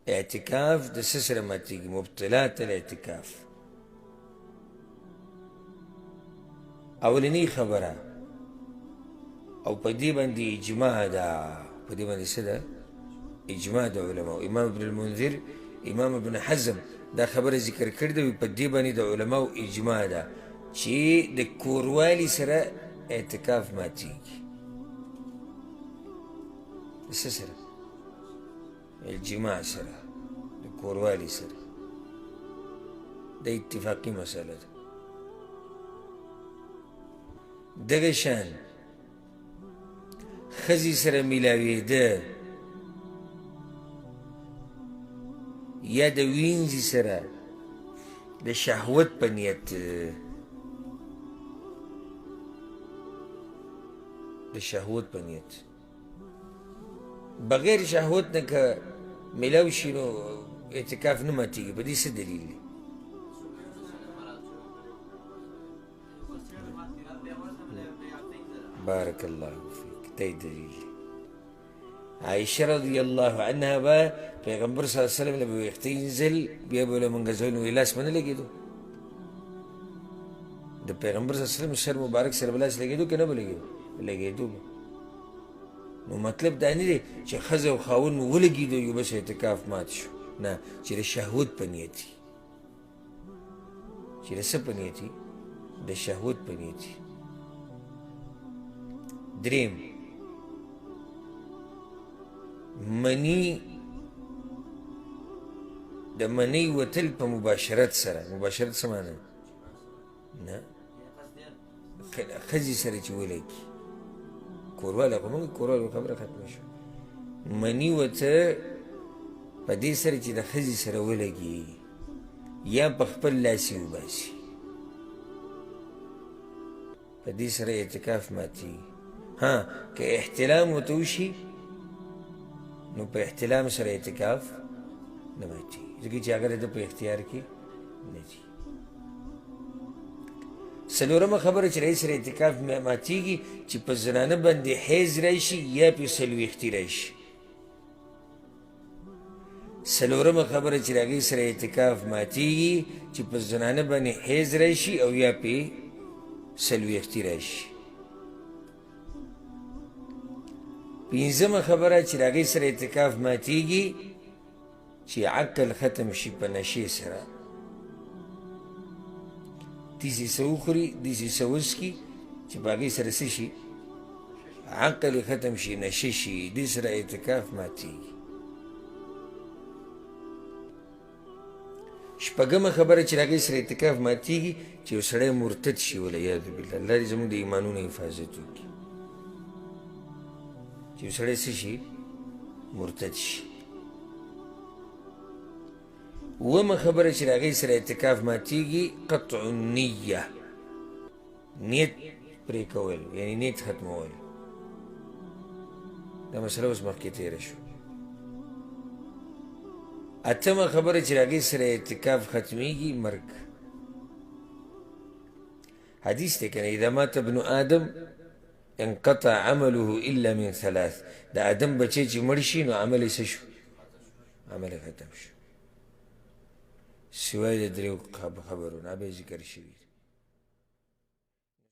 اعتکاف د څه سره ماتېږي؟ مبطلات الاعتکاف. اولنی خبره او په دې باندې اجماع ده، په دې باندې څه ده؟ اجماع د علماو. امام ابن المنذر، امام ابن حزم دا خبره ذکر کړې ده، په دې باندې د علماو اجماع ده چې د کوروالي سره اعتکاف ماتېږي. د څه سره؟ الجماع سره، د کوروالي سره. د اتفاقي مسله ده. دغه شان ښځې سره میلاوېده یا د وینځي سره د شهوت په نیت، د شهوت په نیت بغیر شهوت نه که میلاو شي نو اعتکاف نه ماتېږي. په دې څه دلیل دی؟ بارک الله فیک. دی دلیل دی. عایشه رضی الله عنها به پیغمبر صلی الله علیه وسلم له به ویښته وینځل، بیا به له منګزول نو لاس به نه لګېدو؟ د پیغمبر صلی الله علیه وسلم سر مبارک سره به لاس لګېدو که نه به لګېدو؟ لګېدو به. نو مطلب دا نه دی چې ښځه او خاوند ولګېدو یو بس اعتکاف مات شو، نه، چې د شهوت په نیت وي. چې د څه په نیت وي؟ د شهوت په نیت وي. دریم، منی د منی وتل په مباشرت سره. مباشرت څه معنی؟ نه، ښځې سره چې ولګي کوروالی، خو موږ کوروالی خبره ختمه شوه. منی وته په دې سره چې د ښځې سره ولګي یا په خپل لاس یې وباسي، په دې سره اعتکاف ماتېږي. ها که احتلام ورته وشي نو په احتلام سره اعتکاف نه ماتېږي، ځکه چې هغه د ده په اختیار کې نه دي. څلورمه خبره چې رئیس سره اعتکاف ماتېږي چې په زنانه باندې حیض راشي یا پې څلوېښتي راشي. څلورمه خبره چې د هغې سره اعتکاف ماتېږي چې په زنانه باندې حیض راشي او یا پې څلوېښتي راشي. پنځمه خبره چې د هغې سره اعتکاف ماتېږي چې عقل ختم شي په نشې سره. داسې څه وخوري، داسې څه وڅښي چې په هغې سره څه شي؟ عقل یې ختم شي، نشه شي، دې سره اعتکاف ماتېږي. شپږمه خبره چې د هغې سره اعتکاف ماتېږي چې یو سړی مرتد شي، والعیاذ بالله. الله دې زموږ د ایمانونو حفاظت وکړي. چې یو سړی څه شي؟ مرتد شي. اوومه خبره چې د هغې سره اعتکاف ماتېږي قطع النیه، نیت پرې کول، یعنې نیت ختمول. دا مسله اوس مخکې تېره شو. اتمه خبره چې د هغې سره اعتکاف ختمیږي مرګ. حدیث دی که نه؟ اذا مات ابن آدم انقطع عمله الا من ثلاث. د آدم بچی چې مړ شي نو عمل یې څه شو؟ عمل یې ختم شو، سوای د دریو خبرو نه به ذکر شوي.